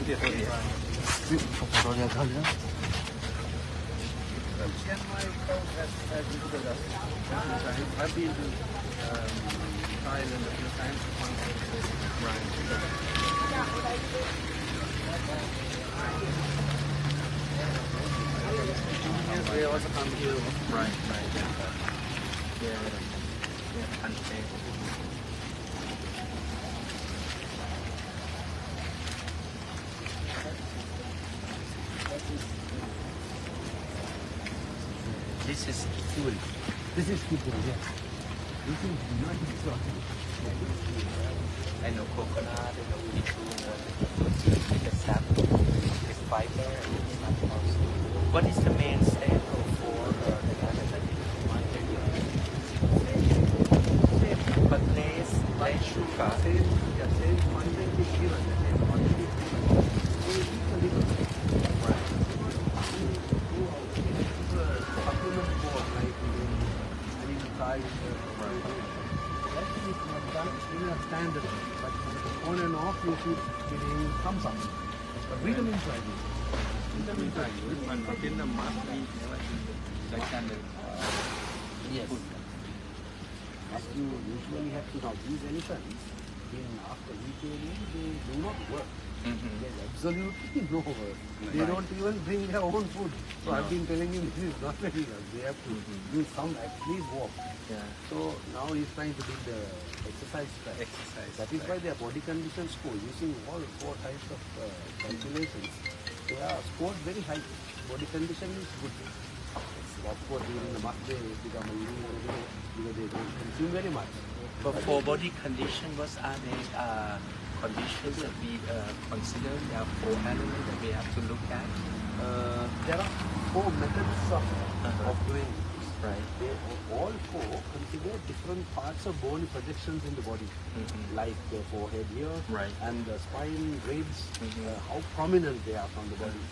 Chiang Mai has visited us. I've been to Thailand a few times. They also come here. Right. Yeah. Unfair. This is kipuri. This is kipuri, yes. This is not exotic. I know coconut, I know kipuri, the sap, this fiber, and this nut also. What is the main staple for the but less sugar. Same content is given. The same quantity is given. So it is a little bit. Right. Supplement board like animal size. That is not done in a standard. But on and off you should get in thumbs up. But vitamin try this. Vitamin try this. One in the must be like standard. Yes. But you usually have to know these elephants after eating they do not work. There's absolutely no work. They don't even bring their own food. So I've been telling him this is not very well. They have to do some at least walk. Yeah. So now he's trying to build the exercise track. That is why their body condition score, using all 4 types of calculations, they are scored very high. Body condition is good. Of course, during the month they become a little because they don't consume very much. But for body condition, what are the conditions that we consider? There are 4 elements that we have to look at. There are 4 methods of doing this. Right. They all 4 consider different parts of bony projections in the body, like the forehead here, and the spine, ribs, how prominent they are from the body.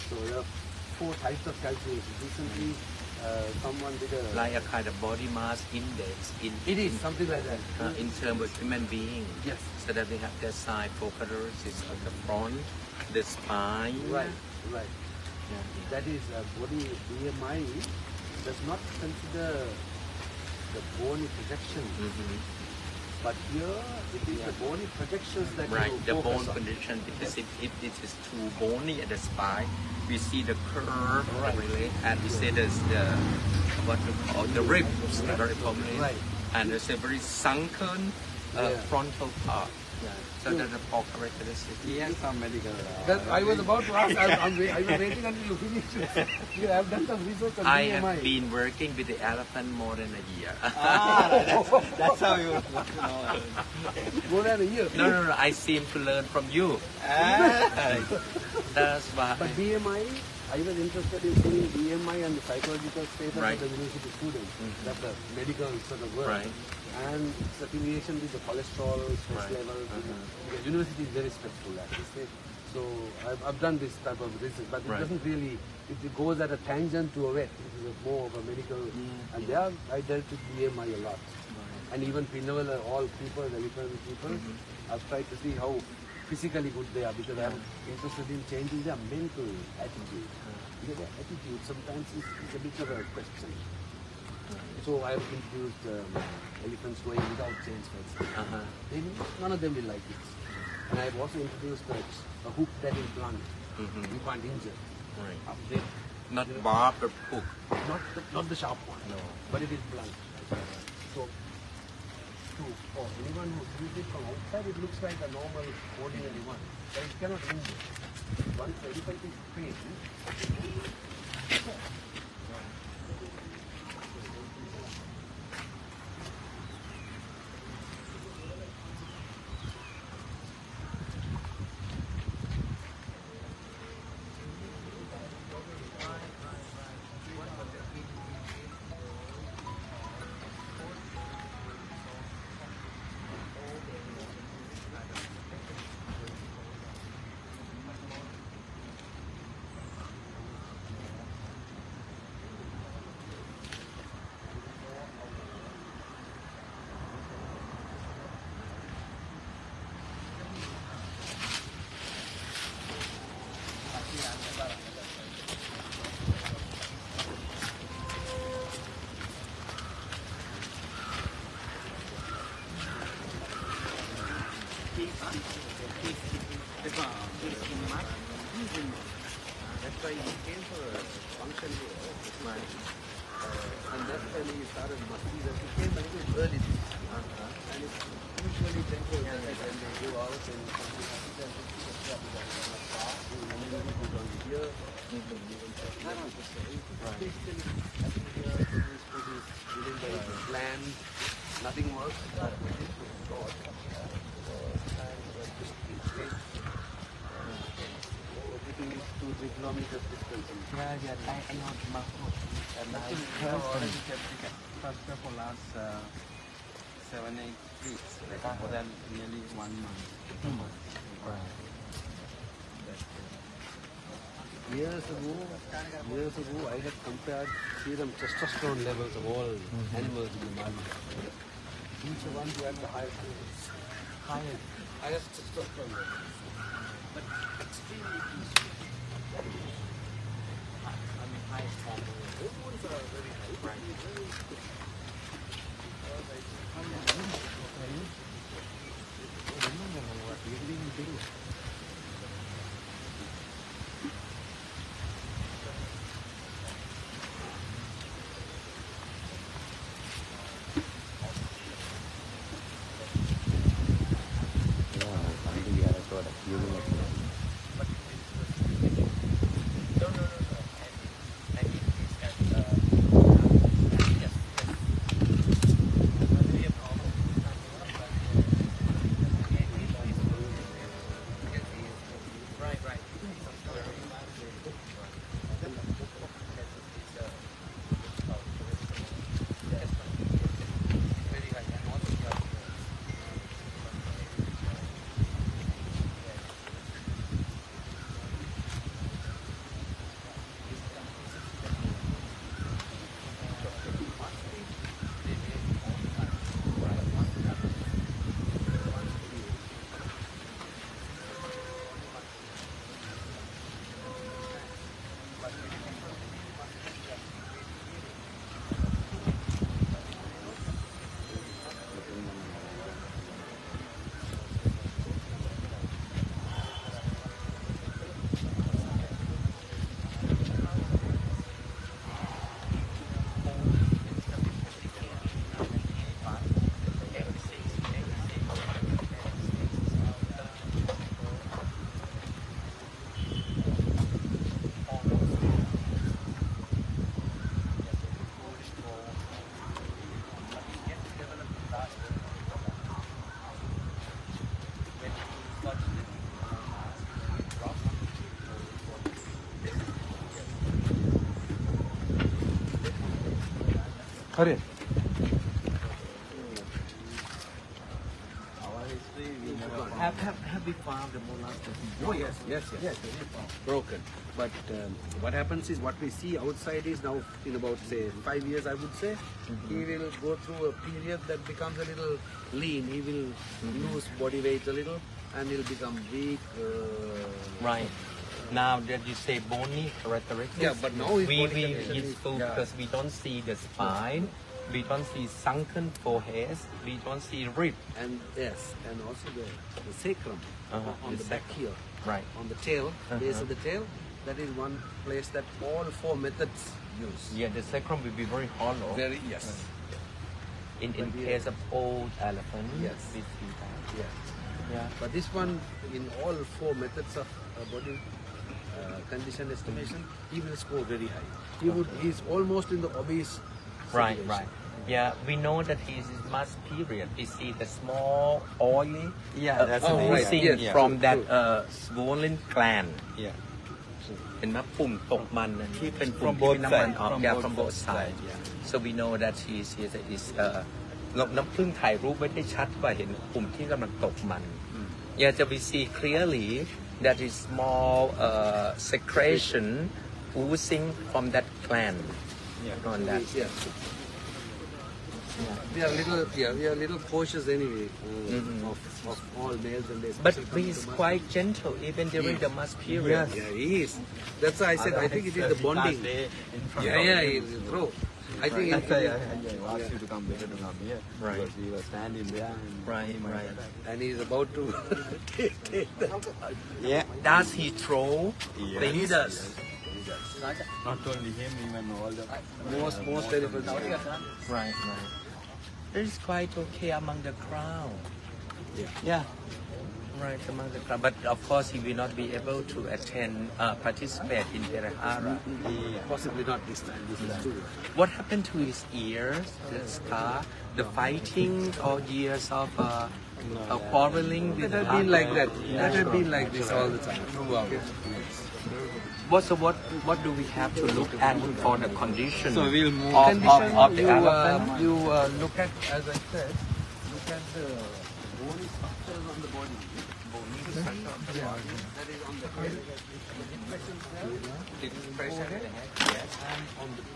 So there are 4 types of calculations. Recently, someone did like a kind of body mass index. It is something like that. In terms of human being. Yes. So that they have their side focus is on the front, the spine. Right. Yeah. That is body BMI does not consider the bony projection. But here it is the bony projections that you the bone focus on. projection, because if it is too bony at the spine, we see the curve, really, and we see there's the what we call the ribs, very prominent, and there's a very sunken frontal part. So that's a poor characteristic. He has some medical. I was about to ask. I was waiting until you finish. You have done some research on BMI. I have been working with the elephant more than a year. That's how you want to know. More than a year. No. I seem to learn from you. That's why. But BMI, I was interested in seeing BMI and the psychological status of the university students. That's a medical sort of work. And its affiliation with the cholesterol, stress levels. The university is very stressful at this stage. So I've done this type of research, but it doesn't really, it goes at a tangent to a vet. It is more of a medical, and there I dealt with BMI a lot. And even Pinnacle, all people, elephant people, I've tried to see how physically good they are, because I'm interested in changing their mental attitude. Because their attitude sometimes is a bit of a question. So I've introduced elephants going without chains, for instance. None of them will like it. And I've also introduced a hook that is blunt. You can't injure. Not barb or hook. Not the sharp one. No. But it is blunt. So for anyone who sees it from outside, it looks like a normal ordinary one. But it cannot injure. Once the elephant is trained, That's why he came for a function here. And that's when he started musty. That he came a little early. And it's usually temple when they go out and here. Land, nothing works. Everything is 2-3 kilometers distance. And I have already kept the structure for last 7-8 weeks, like more than nearly 1 month. Years ago, I had compared serum testosterone levels of all animals in the market. Each one who had the highest testosterone level. But extremely peaceful. Highest hormone. Those ones are very high. Hurry. Have we found the molluscus? Oh yes. Broken. But what happens is what we see outside is now in about say 5 years I would say, he will go through a period that becomes a little lean. He will lose body weight a little and he'll become weak. Right. Now that you say bony characteristics, Yeah, but now his we body condition is- useful yeah. because we don't see the spine, we don't see sunken foreheads, we don't see rib. And yes, and also the sacrum on the the back here, Right. on the tail, base of the tail. That is one place that all 4 methods use. Yeah, the sacrum will be very hollow. Very yes. In But case of old elephant, Yes. we see that. Yes. Yeah. But this one, in all 4 methods of body condition estimation, he will score very high. He's almost in the obese Right, situation. right. Yeah, we know that he's mass period. We see the small oily Yeah, that's Oh, right. oozing Yes, from true, that true. swollen gland. Yeah. เห็นไหมปุ่มตกมันน่ะที่เป็นปุ่ม From ที่ both มีน้ำมัน sides. ออก From ยา both from both sides. sides. So we know that is น้ำผึ้งถ่ายรูปไว้ได้ชัดกว่าเห็นปุ่มที่กำลังตกมัน Yeah, so we see clearly that is small secretion oozing from that gland. On that. Yeah. We are little cautious anyway of all males and they. But he's quite gentle even during the mass period. Yeah, he is. That's why I said I think it is the bonding. Yeah, he is throw. I think That's why I asked you to come better to come here. Right. Because we were standing there. And Right, right. and he's about to take the Yeah. Does he throw Yes, things? yes. Not only him, even all the most elephants. Right, right. It's quite okay among the crowd. Yeah. Right, among the crowd. But of course, he will not be able to attend, participate in Perahara. Possibly not this time. This is too. What happened to his ears, the scar, the fighting, or years of quarreling with That had been like that. That had been like this all the time throughout. What do we have to look at for the condition, So we'll move of the elephant? You look at, as I said, look at the bony structures on the body. Bony structure of the body. That is on the head. Impressions there. Impression, yes. And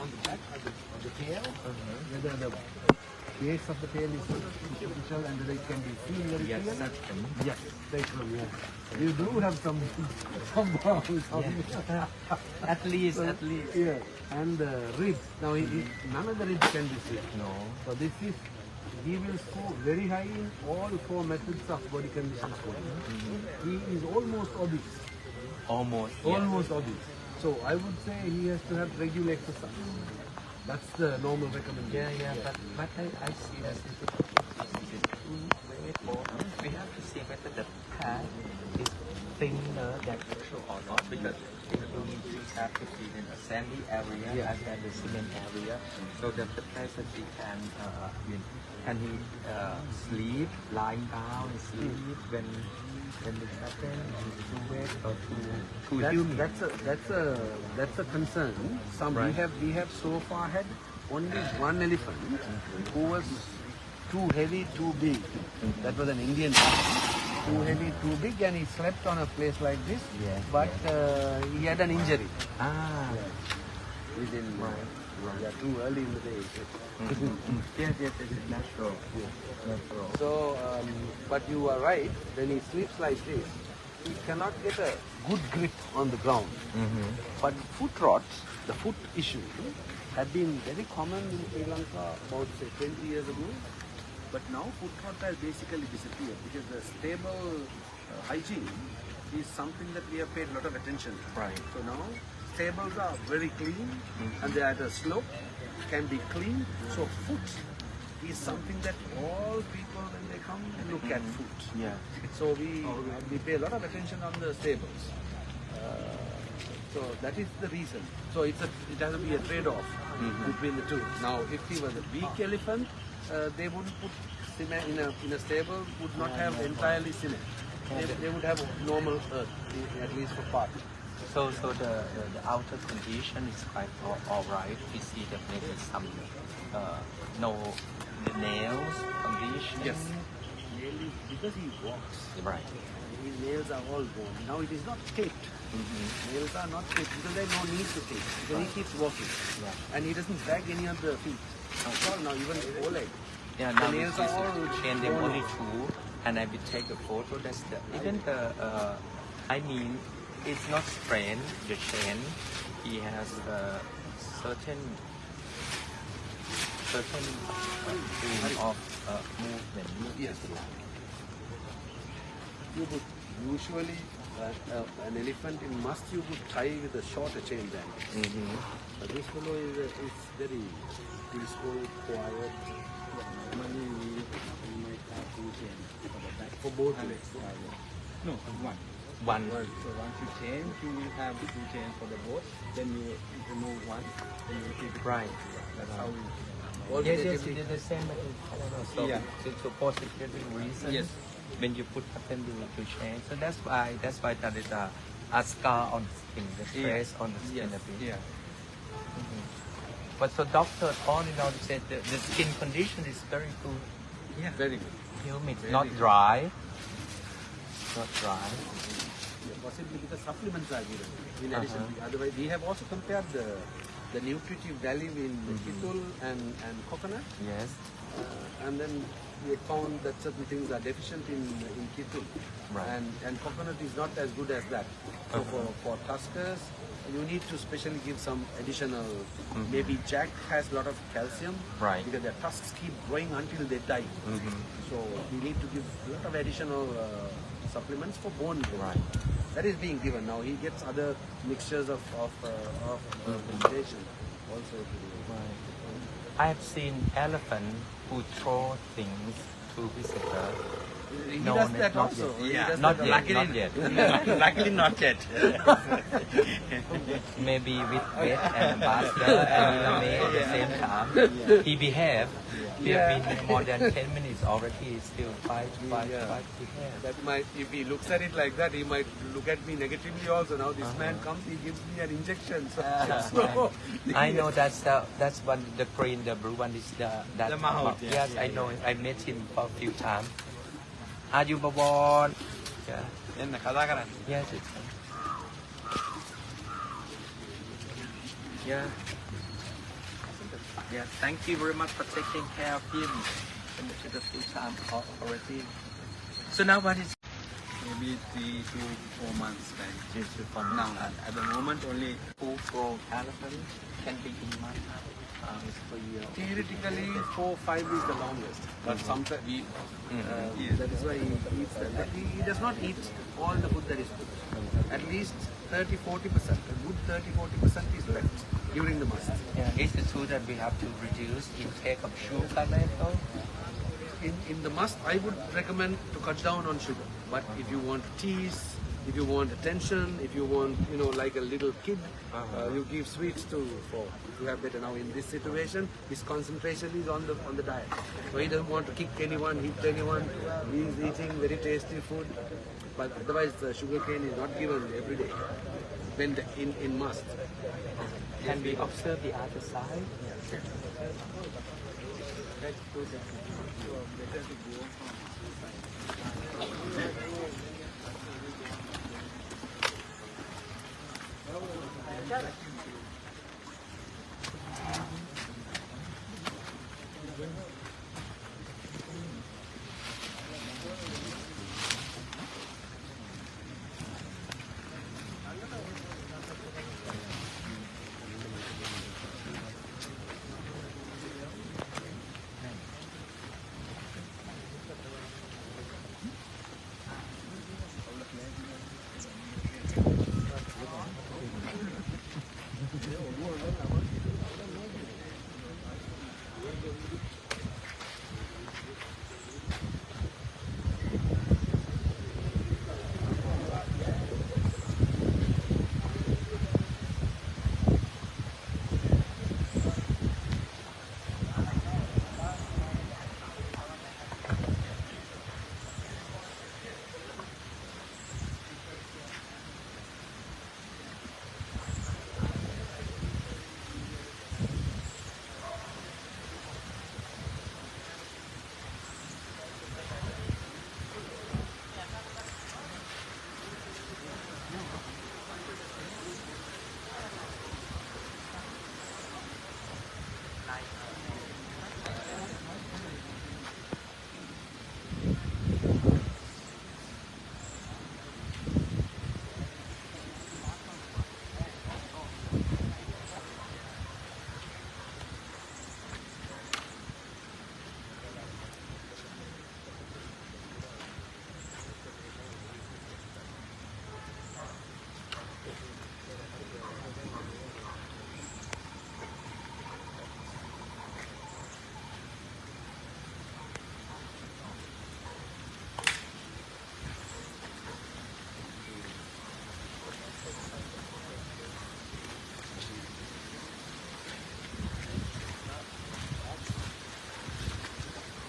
on the back of the tail. Whether the base of the tail is superficial and whether it can be seen very Yes, clearly. septum. Yes, spectrum, yes. You do have some bones. At least. Yeah, and the ribs. Now, none of the ribs can be seen. No. So this is, he will score very high in all four methods of body conditions. He is almost obese. Almost. Almost obese. So I would say he has to have regular exercise. That's the normal recommendation. Yeah. But I see that we have to see whether the pad is thinner than usual or not, because you have to see in a sandy area and then the cement area, so that the person can he sleep lying down and sleep when it happens, too wet or too humid. That's a concern. We have so far had only one elephant who was too heavy, too big. That was an Indian elephant. Too heavy, too big, and he slept on a place like this. Yes, but he had an injury. Ah. Within too early in the day. Yes, it's natural. Natural. So, but you are right. When he sleeps like this, he cannot get a good grip on the ground. But foot rots, the foot issue, had been very common in Sri Lanka about say 20 years ago. But now foot rot has basically disappeared because the stable hygiene is something that we have paid a lot of attention to. Right. So now stables are very clean and they are at a slope, can be clean. So foot is something that all people when they come look at foot. Yeah. So we pay a lot of attention on the stables. So that is the reason. So it has to be a trade-off between the two. Now, if he was a weak elephant, they wouldn't put cement in a stable. Would not have entirely cement. They would have normal earth, at least for part. So the outer condition is quite all right. We see that maybe some the nails condition. Yes. Because he walks. Right. His nails are all bone. Now it is not taped. Nails are not taped because there is no need to tape. Because he keeps walking. Yeah. And he doesn't drag any of the feet. That's all now, even the whole leg. Yeah, The now nails we are all chain them bone. only two, and I will take a photo. That's even the I mean, it's not strained. The chain, he has certain room of movement. Yes. You would usually an elephant in must you would tie with a shorter chain than. But this fellow is very peaceful, quiet. Normally we might have 2 chains for the back. For both legs. No, one. One. So once you change, you will have 2 chains for the both. Then you remove one, then you keep it. Right. That's how we. Yes, it is the same. So, Yeah. so positive reason. Yes. When you put happen to change, so that's why there is a scar on the skin, the stress on the skin a bit. Yeah. But so doctor all in all said the skin condition is very good. Yeah. Very good. Humid, Very not good. dry. Not dry. Yeah, possibly because supplements are given. In addition, otherwise we have also compared the nutritive value in the kitul and coconut, Yes. and then we found that certain things are deficient in Kitul. Right. And coconut is not as good as that. So for tuskers, you need to specially give some additional, maybe jack has a lot of calcium. Right. Because their tusks keep growing until they die. So we need to give a lot of additional supplements for bone growth. Right. That is being given now. He gets other mixtures of vegetation also. I have seen elephant who throw things to visitors. He No, does not that yet. also. He Yeah, does not that yet, also. not yet. Luckily not yet. Maybe with Beth and Ambassador and Lame at the same time. He behaved. We have been more than 10 minutes already. Still fight to behave. That might, if he looks at it like that, he might look at me negatively also. Now this man comes, he gives me an injection. So, I know that's one, the green, the blue one is the Mahout, yes, I know. I met him for a few times. Are you born? Yeah. Yan, nakadagaran. Yes, it's yeah. Yeah, thank you very much for taking care of him. I met him a few times already. So now what is Maybe 3 to 4 months back. this from Now, at the moment only full grown elephant can be in month is for year. theoretically, 4-5 is the longest. But sometimes we, that is why he eats that. He does not eat all the food that is cooked. At least 30-40%. A good 30-40% is left during the must. Yeah, is it true that we have to reduce intake of sugar level? In the must, I would recommend to cut down on sugar. But if you want to tease, if you want attention, if you want, like a little kid, you give sweets to have better. Now in this situation, his concentration is on the diet. So he doesn't want to kick anyone, hit anyone. He is eating very tasty food. But otherwise, the sugar cane is not given every day. When in must. Can we observe the other side?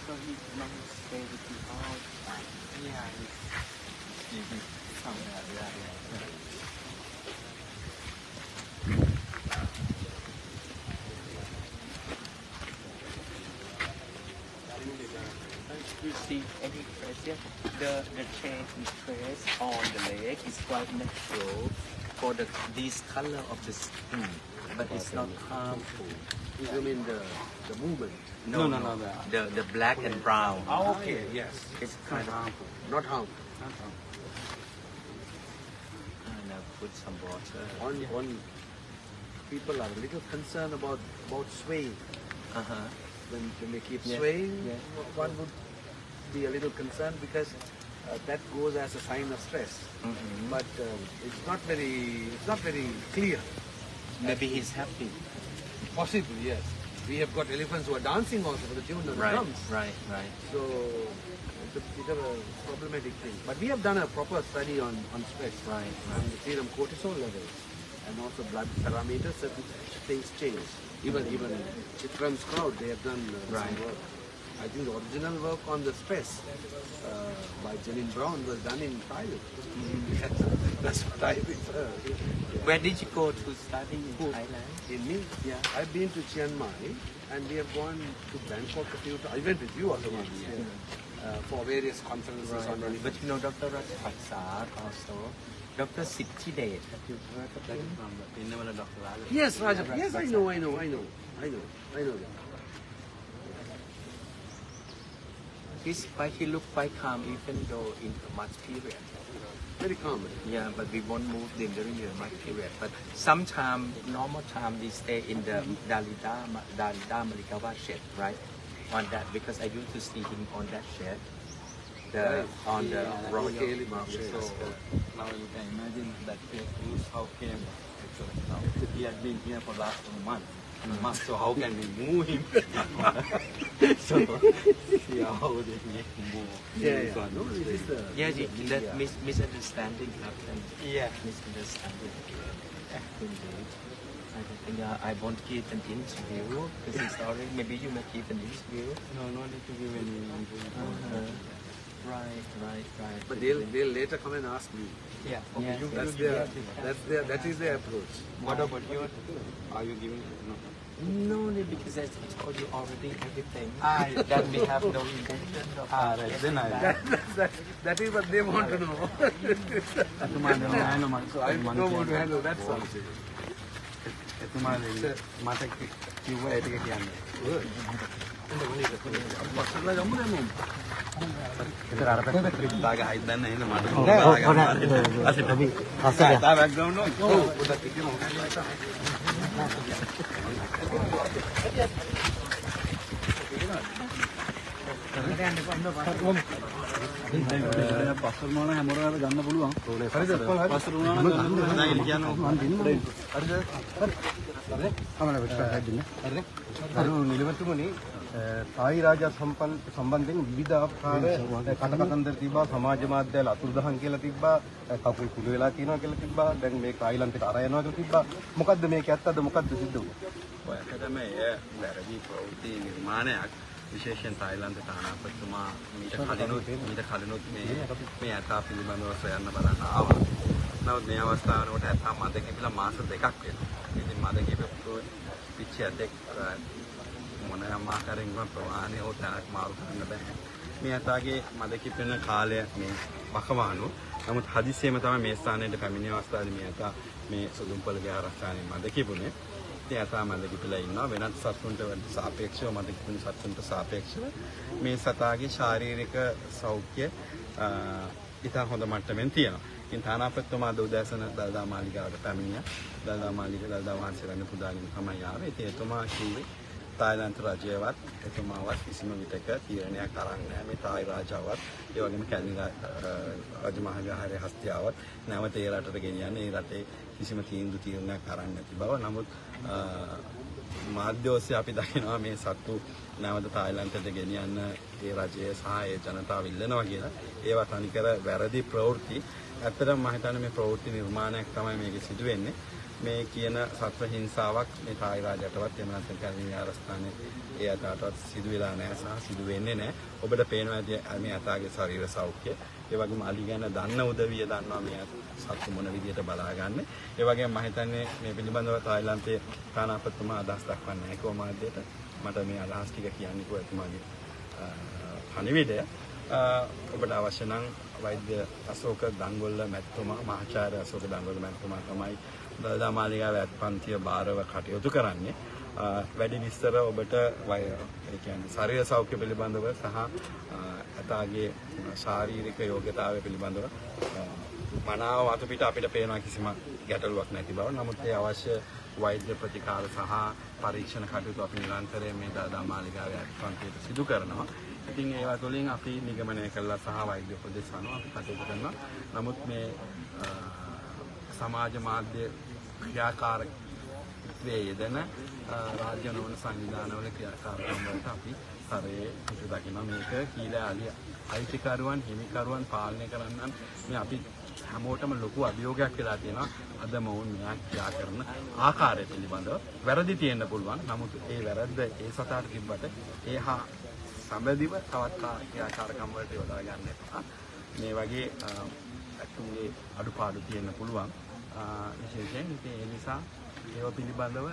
So he not stay with you all the time. Yeah, he's somewhere there. You see any trace here? The chain trace on the leg is quite natural. for this color of the skin, but it's not harmful. You mean the movement? No, the black and brown. Oh, okay, yes. It's kind of harmful. Not harmful. Not harmful. and put some water. One people are a little concerned about swaying. When they keep swaying, one would be a little concerned because that goes as a sign of stress. But it's not very clear. Maybe he's happy. Possibly, yes. We have got elephants who are dancing also for the tune of the drums. Right. So it's a bit of a problematic thing. But we have done a proper study on stress, on the serum cortisol levels, and also blood parameters. Certain things change. Even Chitram's crowd, they have done some work. I think the original work on the stress by Janine Brown was done in Thailand. That's what I prefer. Where did you go to study in Thailand? In me? Yeah. I've been to Chiang Mai and we have gone to Bangkok a few times. I went with you also once. For various conferences on elephants. But you know Dr. Rajpaksar also. Dr. Siddhidet. Have you heard of him? Dr. Raja. Yes, Raja. Yes, I know that. He looked quite calm even though in a much period. Very calm. Yeah, but we won't move them during the much period. But sometime, normal time, they stay in the Dalida Malikawa shed, right? On that, because I used to see him on that shed. On the royal shed. So now you can imagine that how came actually. Now, he had been here for the last 2 months. So how can we move him? So see how they make him move. No, it is the... that misunderstanding happened. Yeah. Misunderstanding. Indeed. I won't give an interview because he's sorry. Maybe you may give an interview. No need to give any interview. Right. But they'll later come and ask me. Yeah. That is their approach. What about you? Are you giving? No, because I told you already everything. That we have no intention of. Right. Then that is what they want to know. So I don't know how to handle that sort of thing. මට කිව්වා ඒක කියන්නේ. ඒක අර පැත්තට දාග හයිද දන්න එහෙනම් මට දාග. අපි හස්සා බෑග්ග්‍රවුන්ඩ් එක. ඔව් පොඩක් ඉක්කම පස්සර මොන හැමෝරම ගන්න පුළුවන්. හරිද? පස්සර මොනවා නම් ගන්න නෑ කියනවා. මම දිනුනේ. හරිද? හරි. අමන වෙච්චා දෙන්න. හරිද? අරු නිලවතුමනි තායි රාජා සම්බන්ධයෙන් විවිධ ආකාර කටකතන්දර තිබ්බා සමාජ මාධ්‍යවල අතුරුදහන් කියලා තිබ්බා කකුල් කුළු වෙලා තියෙනවා කියලා තිබ්බා දැන් මේ තායිලන්තයට අර යනවා කියලා තිබ්බා මොකද්ද මේක ඇත්තද මොකද්ද සිද්ධ වුනේ ඔය ඇත්තටම එය වැරදි ප්‍රවෘත්ති නිර්මාණයක් විශේෂයෙන් තායිලන්තයට ආනාපතුමා මීට කලිනුත් මේ ඇතා පිළිබඳව සොයන්න බලන්න ආවා. නමුත් මේ අවස්ථාවනකොට ඇතා මද කිපිලා මාස 2ක් වෙනවා. ඉතින් මද කිපපු පිච්චයක් මොනෑම ආකාරයකින් ප්‍රමාණය හෝ තැනක් මාරු කරන්න බෑ. මේ ඇතාගේ මද කිපෙන කාලය මේ වකවානු. නමුත් හදිසියෙම තමයි මේ ස්ථානයට පැමිණි අවස්ථාවේ මේ ඇතා මේ සුදුම්පල විහාරස්ථානයේ මද කිපුනේ. ඉතින් ඇතා මද කිපිලා ඉන්නවා. වෙනත් සත්තුන්ට සාපේක්ෂව මද කිපුණු සත්තුන්ට සාපේක්ෂව මේ සතාගේ ශාරීරික සෞඛ්‍ය ඉතා හොඳ මට්ටමින් තියෙනවා. ඉතින් තානාපතිතුමා උදෑසන දළදා මාලිගාවට පැමිණියා. දළදා වහන්සේලාගේ පුදාගෙන තමයි ආවේ. ඉතින් එතුමා කිව්වේ තායිලන්ත රජයවත් එතුමාවත් කිසිම විටක තීරණයක් අරන් නැහැ. මේ තායි රාජාවත් ඒ වගේම කැලණි රජමහ විහාරයේ හස්තියාවත් නැවත ඒ රටට ගෙනියන්නේ. ඒ රටේ කිසිම තීරණයක් අරන් නැති බව. නමුත් මාධ්‍ය ඔස්සේ අපි දකිනවා මේ සත්තු නැවත තායිලන්තයට ගෙනියන්න ඒ රජය සහ ඒ ජනතාව ඉල්ලනවා කියලා. ඒවා තනිකර වැරදි ප්‍රවෘත්ති. ඇත්තටම මම හිතන්නේ මේ ප්‍රවෘත්ති නිර්මාණයක් තමයි මේකේ සිදු වෙන්නේ. මේ කියන සත්ව හිංසාවක් මේ තායි රාජයටවත් එහෙම නැත්නම් කැලණි විහාරස්ථානයේ ඒ අතටවත් සිදු වෙලා නැහැ සහ සිදු වෙන්නේ නැහැ. ඔබට පේනවා ඇති මේ අතාගේ ශරීර සෞඛ්‍ය. ඒ වගේම අලි ගැන දන්න උදවිය දන්නවා මේ සත්තු මොන විදියට බලාගන්නේ. ඒ වගේම මම හිතන්නේ මේ පිළිබඳව තායිලන්තයේ තානාපතිතුමා අදහස් දක්වන්නේ නැහැ කොමාද්දයට. මට මේ අදහස් ටික කියන්නකෝ එතුමාගේ පණිවිඩය. ඔබට අවශ්‍ය නම් වෛද්‍ය අශෝක දංගොල්ල මැතිතුමා මහාචාර්ය අශෝක දංගොල්ල මැතිතුමා තමයි දළදා මාලිගාවේ අත්පන්තිය භාරව කටයුතු කරන්නේ. වැඩි විස්තර ඔබට ඒ කියන්නේ ශරීර සෞඛ්‍ය පිළිබඳව සහ ඇතාගේ ශාරීරික යෝග්‍යතාවය පිළිබඳව මනාව මතු පිට අපිට පේනවා කිසිම ගැටලුවක් නැති බව. නමුත් ඒ අවශ්‍ය වෛද්‍ය ප්‍රතිකාර සහ පරීක්ෂණ කටයුතු අපි නිරන්තරයෙන් මේ දළදා මාලිගාවේ අත්පන්තියට සිදු කරනවා. ඉතින් ඒවා තුළින් අපි නිගමනය කළා සහ වෛද්‍ය උපදෙස් අනුව අපි කටයුතු කරනවා. නමුත් මේ සමාජ මාධ්‍ය ක්‍රියාකාරකත්වයේ යෙදෙන රාජ්‍ය නොවන සංවිධානවල ක්‍රියාකාරකම් වලට අපි සරේ පිටු දකිනවා. මේක කීලෑලි අයිතිකරුවන් හිමිකරුවන් පාලනය කරන්නන් මේ අපි හැමෝටම ලොකු අභියෝගයක් වෙලා තියෙනවා. අද මොවුන් මෙයා ක්‍රියා කරන ආකාරය පිළිබඳව වැරදි තියෙන්න පුළුවන්. නමුත් ඒ වැරද්ද ඒ සතාට තිබ්බට ඒහා සම්බන්ධව තවත් ක්‍රියාකාරකම් වලට යොදා ගන්න එපා. මේ වගේ අතුන්ගේ අඩුපාඩු තියෙන්න පුළුවන්. විශේෂයෙන් ඉතින් ඒ නිසා ඒව පිළිබඳව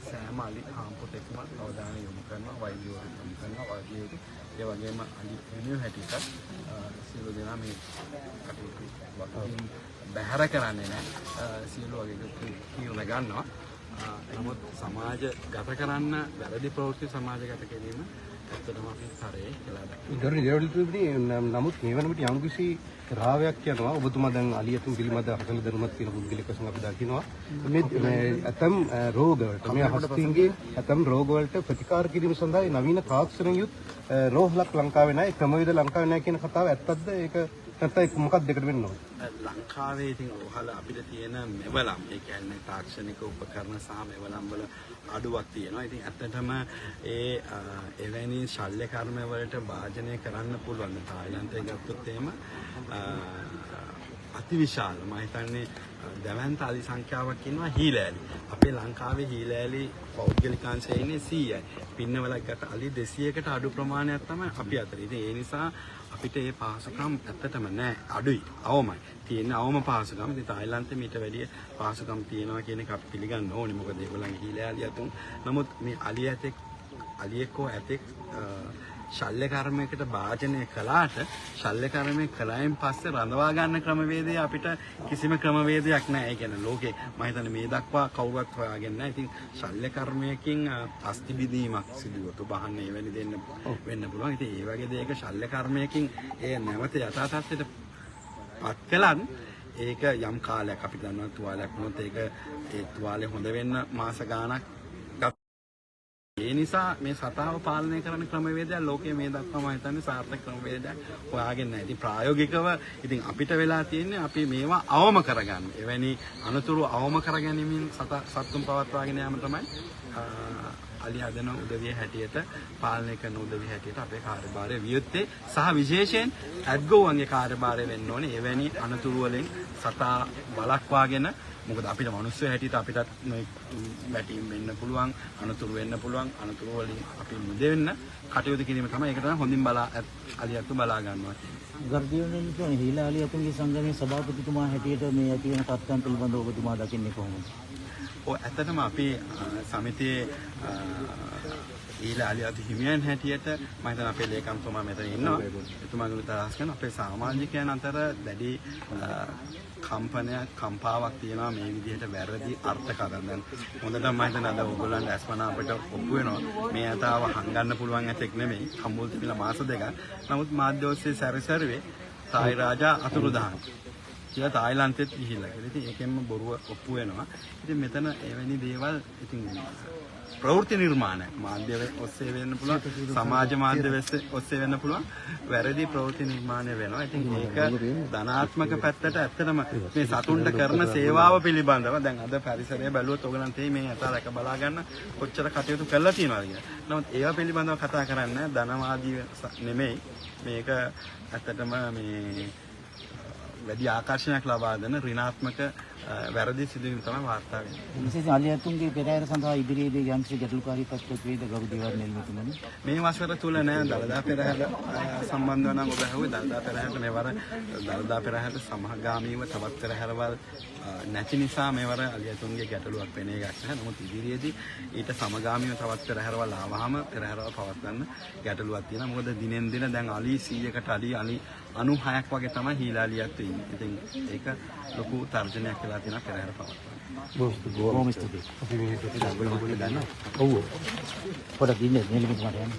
සෑම අලි හාම්පොතෙක්ම අවධානය යොමු කරනවා, වෛද්‍යවරු යොමු කරනවා, වෛද්‍යවරු ඒ වගේම අලි වෙනුව හැටියට සියලු දෙනා මේ කටයුතු වගකීම් බැහැර කරන්නේ නැහැ. සියලු වගේ කියුණ ගන්නවා. නමුත් සමාජගත කරන්න වැරදි ප්‍රවෘත්ති සමාජගත කිරීම ඇත්තටම අපි තරේ කියලා දක්වනවා. නමුත් මේ වන විට යම්කිසි රාවයක් යනවා. ඔබතුමා දැන් අලියතුන් පිළිබඳ අකල දරුමත් කියන පුද්ගලික වශයෙන් අපි දකිනවා. මේ ඇතම් රෝග වලට මේ හස්තින්ගේ ඇතම් රෝග වලට ප්‍රතිකාර කිරීම සඳහා නවීන තාක්ෂණයෙන් යුත් රෝහලක් ලංකාවේ නැහැ. ක්‍රමවේද ලංකාවේ නැහැ කියන කතාව ඇත්තද? ඒක නැත්නම් මොකක්ද දෙකට වෙන්න ඕන? ලංකාවේ ඉතින් රෝහල අපිට තියෙන මෙවලම් ඒ කියන්නේ තාක්ෂණික උපකරණ සහ මෙවලම් වල අඩුවක් තියෙනවා. ඉතින් ඇත්තටම එවැනි ශල්‍ය කර්ම වලට භාජනය කරන්න පුළුවන්. තායිලන්තයේ ගත්තොත් එහෙම අතිවිශාල මම හිතන්නේ දැවැන්ත අලි සංඛ්‍යාවක් ඉන්නවා හීලෑලි. අපේ ලංකාවේ හීලෑලි පෞද්ගලිකාංශය ඉන්නේ 100යි. පින්නවලක් ගත අලි 200කට අඩු ප්‍රමාණයක් තමයි අපි අතර. ඉතින් ඒ නිසා අපිට මේ පහසුකම් ඇත්තටම නැහැ. අඩුයි. අවමයි. තියෙන අවම පහසුකම්. ඉතින් තායිලන්තේ මීට වැඩිය පහසුකම් තියෙනවා කියන එක අපි පිළිගන්න ඕනේ. මොකද ඒගොල්ලන්ගේ හීලෑලි අතුන්. නමුත් මේ අලියෙක්ෝ ඇතෙක් ශල්‍ය කර්මයකට භාජනය කළාට ශල්‍ය කර්මය කළායින් පස්සේ රඳවා ගන්න ක්‍රමවේදය අපිට කිසිම ක්‍රමවේදයක් නැහැ. ඒ කියන්නේ ලෝකේ මම හිතන්නේ මේ දක්වා කවුරුත් හොයාගෙන නැහැ. ඉතින් ශල්‍ය කර්මයකින් අස්ථි බිඳීමක් සිදුවොත් බහන්න එවැනි දෙන්න වෙන්න පුළුවන්. ඉතින් ඒ වගේ දෙයක ශල්‍ය කර්මයකින් ඒ නැවත යථා තත්ත්වයට පත් කළත් ඒක යම් කාලයක් අපි දන්නවා තුවාලයක් වුණොත් ඒක ඒ තුවාලේ හොඳ වෙන්න මාස ගාණක්. ඒ නිසා මේ සතාව පාලනය කරන ක්‍රමවේදයක් ලෝකයේ මේ දක්වා මම හිතන්නේ සාර්ථක ක්‍රමවේදයක් හොයාගෙන නැහැ. ඉතින් ප්‍රායෝගිකව ඉතින් අපිට වෙලා තියෙන්නේ අපි මේවා අවම කරගන්න. එවැනි අනතුරු අවම කරගැනීමෙන් සතුන් පවත්වාගෙන යාම තමයි අලි හදන උදවිය හැටියට පාලනය කරන උදවිය හැටියට අපේ කාර්යභාරය වියුත්තේ සහ විශේෂයෙන් ඇත්ගොවන්ගේ කාර්යභාරය වෙන්න ඕනේ. එවැනි අනතුරු වලින් සතා බලක්වාගෙන මොකද අපිට මිනිස්සු හැටියට අපිටත් වැටීම් වෙන්න පුළුවන්, අනතුරු වෙන්න පුළුවන්. අනතුරු වලින් අපි මුදෙන්න කටයුතු කිරීම තමයි ඒකට හොඳින් අලියත්තු බලා ගන්නවා. ගර්ධියෝනේ කියන්නේ හීලා අලියතුන්ගේ සංගමයේ සභාපතිතුමා හැටියට මේ ඇති වෙන තත්ත්වයන් පිළිබඳව ඔබතුමා දකින්නේ කොහොමද? ඇත්තටම අපි සමිතියේ ඊළා අලියතු හිමියන් හැටියට මම හිතන අපේ ලේකම්තුමා මෙතන ඉන්නවා. එතුමාගේ තරහස් කරන අපේ සමාජිකයන් අතර දැඩි කම්පාවක් තියෙනවා මේ විදිහට වැරදි අර්ථකථන. දැන් හොඳටම මම හිතන අද ඕගොල්ලන්ට අස්පනා අපිට ඔප්පු වෙනවා. මේ අතාව හංගන්න පුළුවන් ඇතෙක් නෙමෙයි. කම්බුල් තිබිලා මාස දෙකක්. නමුත් මාධ්‍ය ඔස්සේ සැරසරුවේ තායි රාජා අතුරුදහන් කියලා තායිලන්තෙත් ගිහිල්ලා. ඉතින් ඒකෙන්ම බොරුව ඔප්පු වෙනවා. ඉතින් මෙතන එවැනි දේවල් ඉතින් ප්‍රවෘත්ති නිර්මාණයක් මාධ්‍ය ඔස්සේ වෙන්න පුළුවන්, සමාජ මාධ්‍ය ඔස්සේ වෙන්න පුළුවන් වැරදි ප්‍රවෘත්ති නිර්මාණය වෙනවා. ඉතින් ඒක ධනාත්මක පැත්තට ඇත්තටම මේ සතුන්ට කරන සේවාව පිළිබඳව දැන් අද පරිසරය බැලුවොත් ඔයගලන් තේ මේ අත රැක බලා ගන්න කොච්චර කටයුතු කරලා තියෙනවද කියලා. නමුත් ඒවා පිළිබඳව කතා කරන්නේ ධනවාදී නෙමෙයි. මේක ඇත්තටම මේ වැඩි ආකර්ෂණයක් ලබා දෙන ඍණාත්මක වැරදි සිදුවීම් තමයි වාර්තා වෙන්නේ. විශේෂයෙන් අලියතුන්ගේ පෙරහැර සඳහා ඉදිරියේදී යම්කිසි ගැටලුකාරී තත්ත්වයක් වේද ගරු දේවල් නිර්මිතමනි. මේ වසර තුල නෑ දළදා පෙරහැර සම්බන්ධව නම් ඔබ අහුවේ දළදා පෙරහැරට මෙවර දළදා පෙරහැරට සමගාමීව තවත් පෙරහැරවල් නැති නිසා මෙවර අලියතුන්ගේ ගැටලුවක් වෙන එකක් නැහැ. නමුත් ඉදිරියේදී ඊට සමගාමීව තවත් පෙරහැරවල් ආවහම පෙරහැරවල් පවත්වන්න ගැටලුවක් තියෙනවා. මොකද දිනෙන් දින දැන් අලි 100කට අලි 96ක් වගේ තමයි හීලාලියත් ඉන්නේ. ඉතින් ඒක ලොකු තර්ජනයක් වෙලා තියෙනවා පෙරහැර පවත්වන්න. බොහොම ස්තුතියි. අපි මේ පිටට ගොඩක් ගන්න. ඔව්. පොඩක් ඉන්නේ නෙලිමිට මට යන්න.